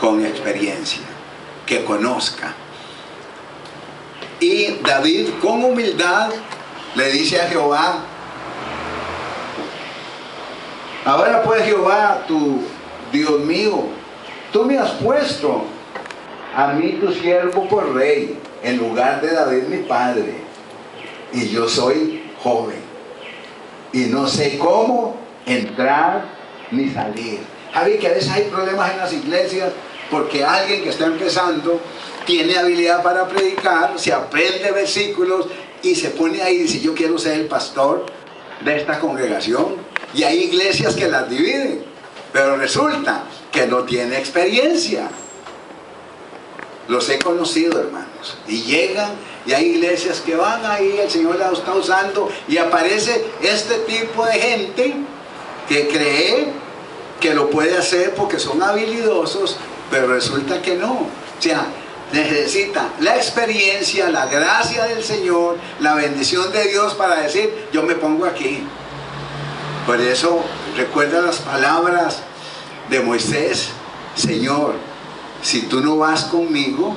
con experiencia, que conozca. Y David con humildad le dice a Jehová: ahora pues, Jehová, tu Dios mío, tú me has puesto a mí tu siervo por rey en lugar de David mi padre, y yo soy joven y no sé cómo entrar ni salir. ¿Sabe que a veces hay problemas en las iglesias porque alguien que está empezando tiene habilidad para predicar, se aprende versículos y se pone ahí y dice: yo quiero ser el pastor de esta congregación? Y hay iglesias que las dividen, pero resulta que no tiene experiencia. Los he conocido, hermanos, y llegan, y hay iglesias que van ahí, el Señor las está usando, y aparece este tipo de gente que cree que lo puede hacer porque son habilidosos, pero resulta que no. O sea, necesita la experiencia, la gracia del Señor, la bendición de Dios para decir: yo me pongo aquí. Por eso recuerda las palabras de Moisés: Señor, si tú no vas conmigo,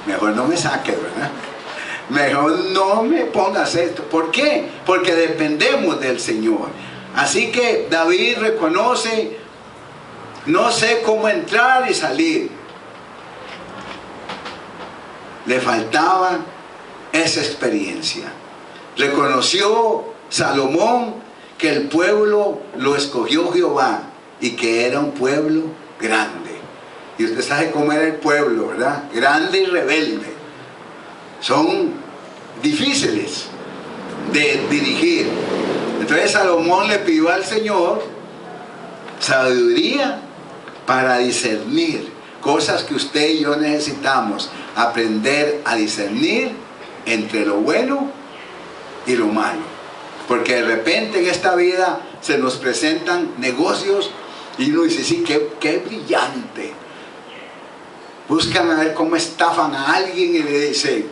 mejor no me saques, ¿verdad? Mejor no me pongas esto. ¿Por qué? Porque dependemos del Señor. Así que David reconoce: no sé cómo entrar y salir. Le faltaba esa experiencia. Reconoció Salomón que el pueblo lo escogió Jehová y que era un pueblo grande. Y usted sabe cómo era el pueblo, ¿verdad? Grande y rebelde. Son difíciles de dirigir. Entonces Salomón le pidió al Señor sabiduría para discernir cosas que usted y yo necesitamos: aprender a discernir entre lo bueno y lo malo. Porque de repente en esta vida se nos presentan negocios y uno dice: sí, qué brillante. Buscan a ver cómo estafan a alguien y le dicen: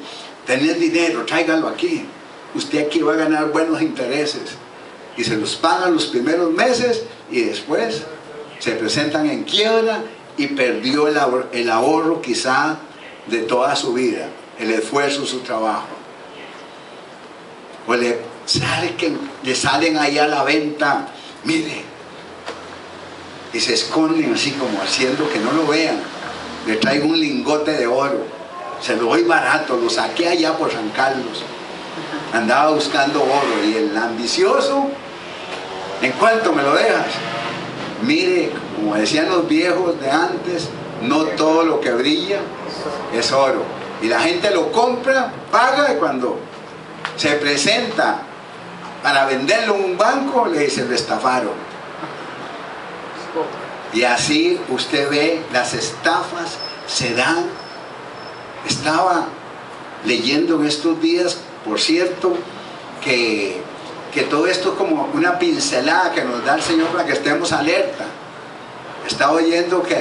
tenés dinero, tráigalo aquí, usted aquí va a ganar buenos intereses. Y se los pagan los primeros meses y después se presentan en quiebra y perdió el ahorro quizá de toda su vida, el esfuerzo, su trabajo. O le salen ahí a la venta: mire, y se esconden así como haciendo que no lo vean. Le traigo un lingote de oro, se lo doy barato, lo saqué allá por San Carlos, andaba buscando oro. Y el ambicioso: ¿en cuánto me lo dejas? Mire, como decían los viejos de antes, no todo lo que brilla es oro. Y la gente lo compra, paga, y cuando se presenta para venderlo en un banco, le dicen: lo estafaron. Y así usted ve, las estafas se dan. Estaba leyendo en estos días, por cierto, que todo esto es como una pincelada que nos da el Señor para que estemos alerta. Estaba oyendo que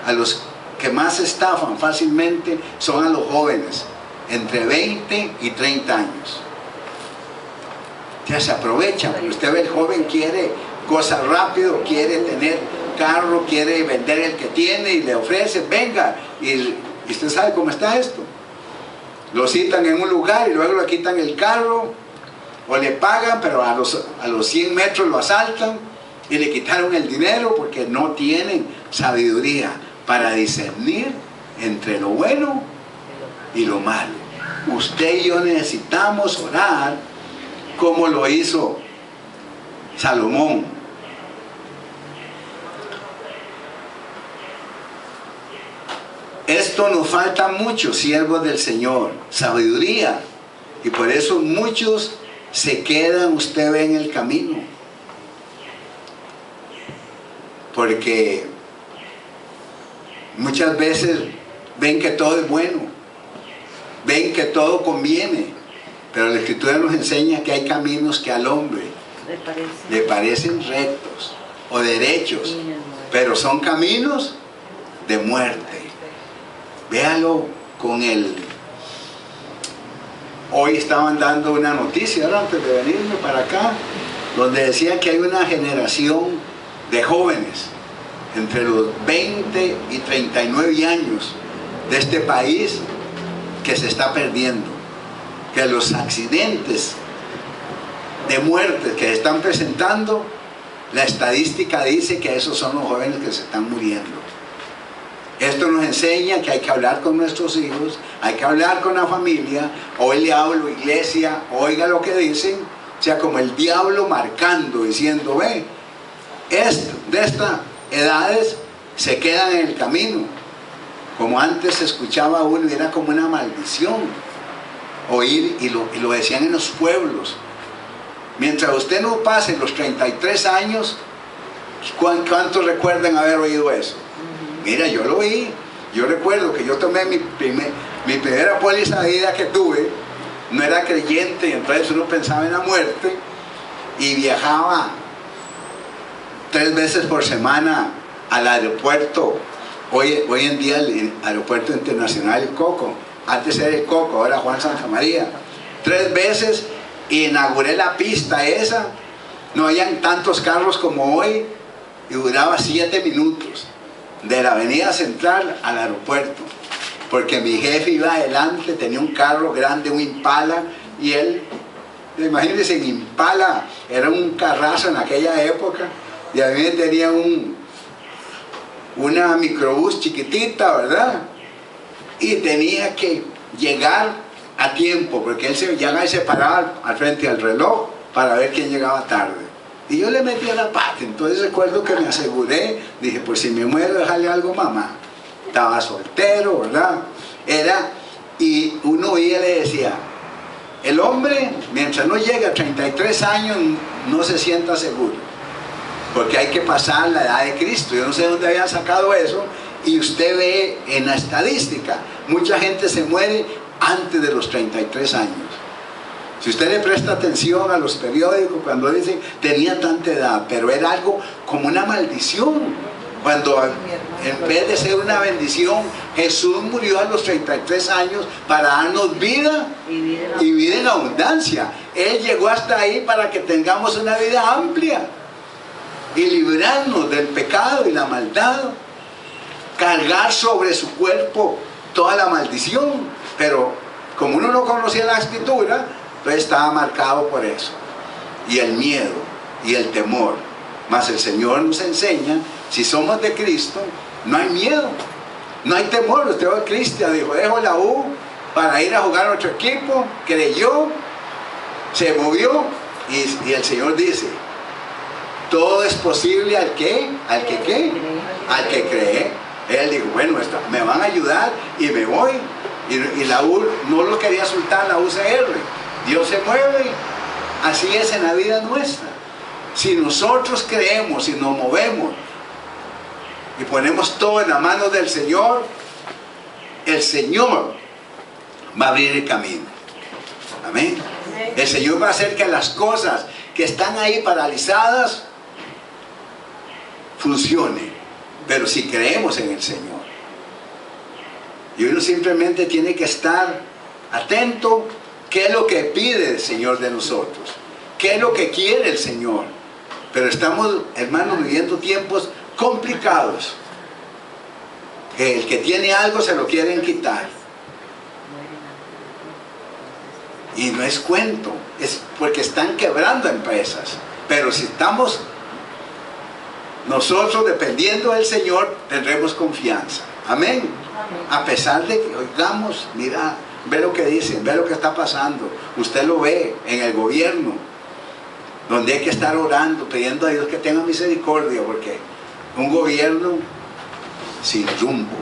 a los que más estafan fácilmente son a los jóvenes, entre 20 y 30 años. Ya se aprovechan, porque usted ve, el joven quiere cosas rápido, quiere tener carro, quiere vender el que tiene y le ofrece: venga. Y usted sabe cómo está esto. Lo citan en un lugar y luego le quitan el carro, o le pagan, pero a los 100 metros lo asaltan y le quitaron el dinero, porque no tienen sabiduría para discernir entre lo bueno y lo malo. Usted y yo necesitamos orar como lo hizo Salomón. Esto nos falta mucho, siervos del Señor, sabiduría. Y por eso muchos se quedan, usted ve, en el camino. Porque muchas veces ven que todo es bueno, ven que todo conviene, pero la Escritura nos enseña que hay caminos que al hombre le parecen rectos o derechos, pero son caminos de muerte. Véalo con el... Hoy estaban dando una noticia, ahora antes de venirme para acá, donde decía que hay una generación de jóvenes entre los 20 y 39 años de este país que se está perdiendo, que los accidentes de muerte que se están presentando, la estadística dice que esos son los jóvenes que se están muriendo. Esto nos enseña que hay que hablar con nuestros hijos, hay que hablar con la familia. Hoy le hablo, iglesia, oiga lo que dicen, o sea, como el diablo marcando, diciendo, ve, de estas edades se quedan en el camino. Como antes se escuchaba uno y era como una maldición oír, y lo decían en los pueblos. Mientras usted no pase los 33 años, ¿cuántos recuerdan haber oído eso? Mira, yo lo oí. Yo recuerdo que yo tomé mi primera póliza de vida que tuve. No era creyente, y entonces uno pensaba en la muerte, y viajaba 3 veces por semana al aeropuerto. Hoy en día el aeropuerto internacional El Coco, antes era El Coco, ahora Juan Santa María. 3 veces inauguré la pista esa, no habían tantos carros como hoy, y duraba 7 minutos de la avenida central al aeropuerto, porque mi jefe iba adelante, tenía un carro grande, un Impala, y él, imagínense, el Impala era un carrazo en aquella época, y a mí tenía una microbús chiquitita, ¿verdad? Y tenía que llegar a tiempo, porque él se paraba al frente del reloj para ver quién llegaba tarde. Y yo le metí a la pata. Entonces recuerdo que me aseguré, dije, pues si me muero, déjale algo a mamá. Estaba soltero, ¿verdad? Y uno oía y le decía, el hombre, mientras no llegue a 33 años, no se sienta seguro, porque hay que pasar la edad de Cristo. Yo no sé dónde habían sacado eso, y usted ve en la estadística, mucha gente se muere antes de los 33 años. Si usted le presta atención a los periódicos, cuando dicen tenía tanta edad, pero era algo como una maldición, cuando en vez de ser una bendición, Jesús murió a los 33 años para darnos vida y vida en abundancia. Él llegó hasta ahí para que tengamos una vida amplia y librarnos del pecado y la maldad, cargar sobre su cuerpo toda la maldición. Pero como uno no conocía la escritura, entonces estaba marcado por eso, y el miedo y el temor. Mas el Señor nos enseña, si somos de Cristo, no hay miedo, no hay temor. Usted va a Cristian, dijo, dejo la U para ir a jugar a otro equipo, creyó, se movió, y el Señor dice, todo es posible al que cree. Él dijo, bueno, me van a ayudar y me voy. Y la U no lo quería soltar, la UCR. Dios se mueve, así es en la vida nuestra. Si nosotros creemos y nos movemos y ponemos todo en las manos del Señor, el Señor va a abrir el camino. Amén. El Señor va a hacer que las cosas que están ahí paralizadas funcionen, pero si creemos en el Señor. Y uno simplemente tiene que estar atento. ¿Qué es lo que pide el Señor de nosotros? ¿Qué es lo que quiere el Señor? Pero estamos, hermanos, viviendo tiempos complicados. El que tiene algo se lo quieren quitar. Y no es cuento, es porque están quebrando empresas. Pero si estamos nosotros dependiendo del Señor, tendremos confianza. Amén. A pesar de que oigamos, mira, ve lo que dicen, ve lo que está pasando. Usted lo ve en el gobierno, donde hay que estar orando, pidiendo a Dios que tenga misericordia, porque un gobierno sin rumbo,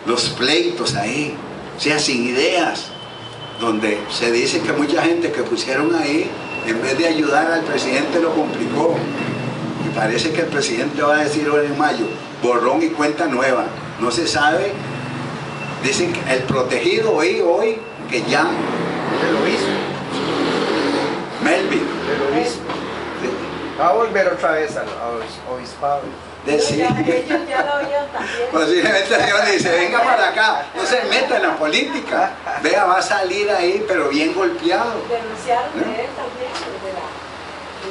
los pleitos ahí, o sea, sin ideas, donde se dice que mucha gente que pusieron ahí, en vez de ayudar al presidente, lo complicó. Y parece que el presidente va a decir ahora en mayo, borrón y cuenta nueva. No se sabe. Dicen que el protegido hoy que ya El obispo. Melvin. El obispo. Va a volver otra vez al obispado. Sí. Ellos ya lo oyeron también. Posiblemente el Señor le dice, venga para acá, no se meta en la política. Vea, va a salir ahí, pero bien golpeado. Denunciaron ¿no? de él también,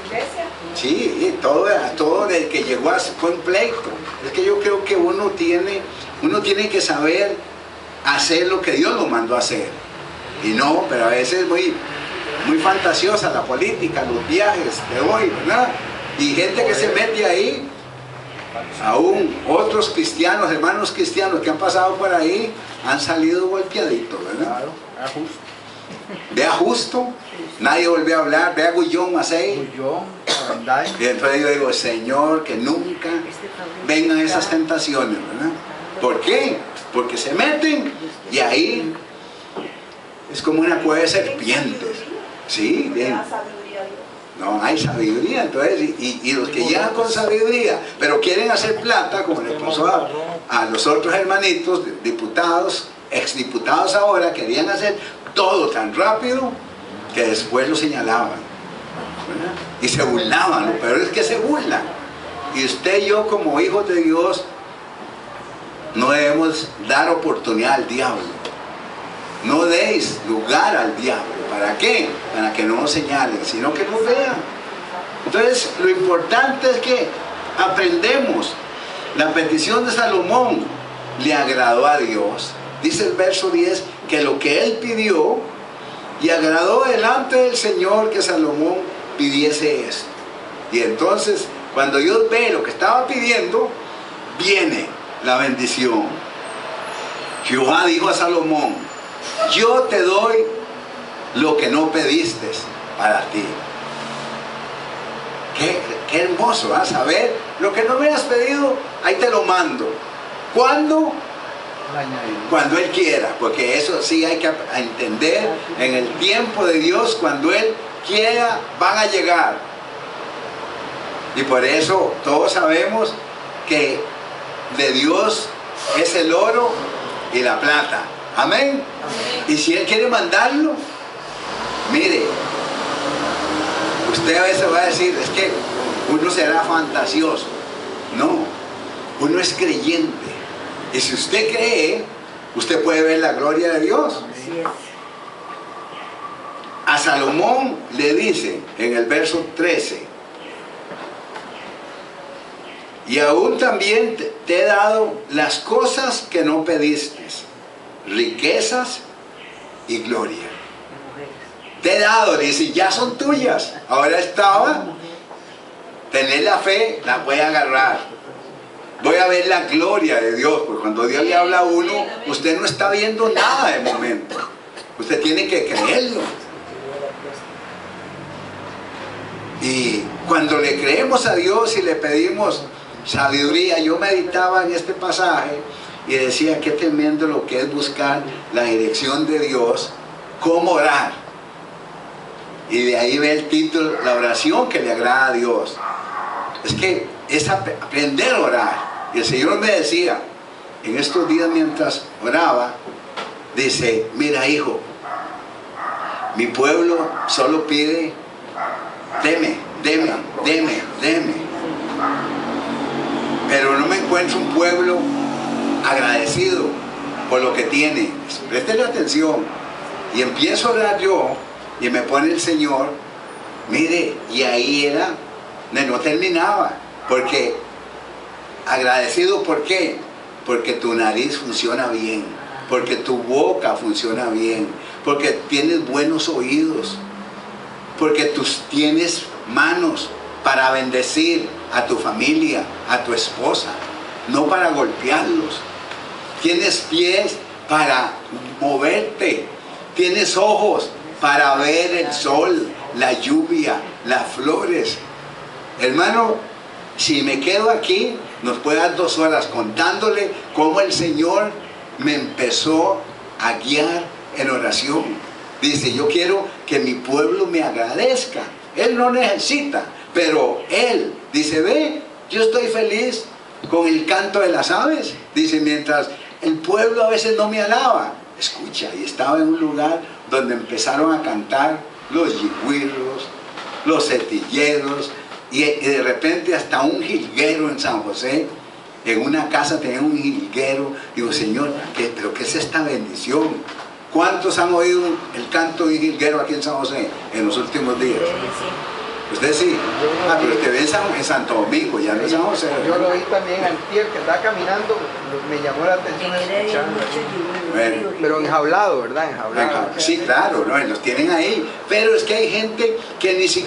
iglesia. Sí, y todo desde que llegó fue un pleito. Es que yo creo que uno tiene que saber hacer lo que Dios lo mandó a hacer. Y no, pero a veces es muy fantasiosa la política, los viajes de hoy, ¿verdad? Y gente que se mete ahí, aún otros cristianos, hermanos cristianos que han pasado por ahí, han salido golpeaditos, ¿verdad? Claro, era justo. Vea justo, nadie volvió a hablar, vea Gullón Macei. Yo, Arandai. Y entonces yo digo, Señor, que nunca vengan esas tentaciones, ¿verdad? ¿Por qué? Porque se meten y ahí es como una cueva de serpientes. Sí, bien. La sabiduría de Dios. No hay sabiduría, entonces, y los que llegan con sabiduría, pero quieren hacer plata, como le pasó a los otros hermanitos, diputados, exdiputados ahora, querían hacer todo tan rápido que después lo señalaban, ¿verdad? Y se burlaban, lo peor es que se burlan. Y usted y yo como hijos de Dios no debemos dar oportunidad al diablo. No deis lugar al diablo. ¿Para qué? Para que no nos señalen, sino que nos vean. Entonces, lo importante es que aprendemos. La petición de Salomón le agradó a Dios. Dice el verso 10 que lo que él pidió y agradó delante del Señor que Salomón pidiese esto. Y entonces, cuando Dios ve lo que estaba pidiendo, viene la bendición. Jehová dijo a Salomón: yo te doy lo que no pediste para ti. Qué hermoso, ¿vas a ver? Lo que no me has pedido, ahí te lo mando. ¿Cuándo? Cuando Él quiera, porque eso sí hay que entender. En el tiempo de Dios, cuando Él quiera, van a llegar. Y por eso todos sabemos que de Dios es el oro y la plata. Amén. Y si Él quiere mandarlo, mire, usted a veces va a decir, es que uno será fantasioso. No, uno es creyente. Y si usted cree, usted puede ver la gloria de Dios. A Salomón le dice en el verso 13: y aún también te he dado las cosas que no pediste, riquezas y gloria. Te he dado, dice, ya son tuyas. Ahora estaba, tener la fe, la voy a agarrar. Voy a ver la gloria de Dios, porque cuando Dios le habla a uno, usted no está viendo nada de momento. Usted tiene que creerlo. Y cuando le creemos a Dios y le pedimos sabiduría, yo meditaba en este pasaje y decía qué tremendo lo que es buscar la dirección de Dios, cómo orar. Y de ahí ve el título, la oración que le agrada a Dios. Es que es aprender a orar. Y el Señor me decía en estos días mientras oraba, dice: mira, hijo, mi pueblo solo pide deme, deme, deme, deme, pero no me encuentro un pueblo agradecido por lo que tiene. Préstele atención. Y empiezo a orar yo y me pone el Señor, mire, y ahí era, no terminaba, porque agradecido, ¿por qué? Porque tu nariz funciona bien, porque tu boca funciona bien, porque tienes buenos oídos, porque tú tienes manos para bendecir a tu familia, a tu esposa, no para golpearlos. Tienes pies para moverte, tienes ojos para ver el sol, la lluvia, las flores. Hermano, si me quedo aquí, nos puede dar 2 horas contándole cómo el Señor me empezó a guiar en oración. Dice: yo quiero que mi pueblo me agradezca. Él no necesita, pero Él dice: ve, yo estoy feliz con el canto de las aves. Dice: mientras el pueblo a veces no me alaba. Escucha, y estaba en un lugar donde empezaron a cantar los yigüirros, los cetilleros, y de repente hasta un jilguero en San José. En una casa tenía un jilguero. Digo: Señor, ¿pero qué es esta bendición? ¿Cuántos han oído el canto de un jilguero aquí en San José en los últimos días? Usted sí. Pero usted ve en Santo Domingo, ya no es San José. Yo lo vi también antier, que estaba caminando, me llamó la atención escucharlo. Bueno. Pero enjaulado, ¿verdad? Enjaulado. Sí, claro, ¿no? Los tienen ahí. Pero es que hay gente que ni siquiera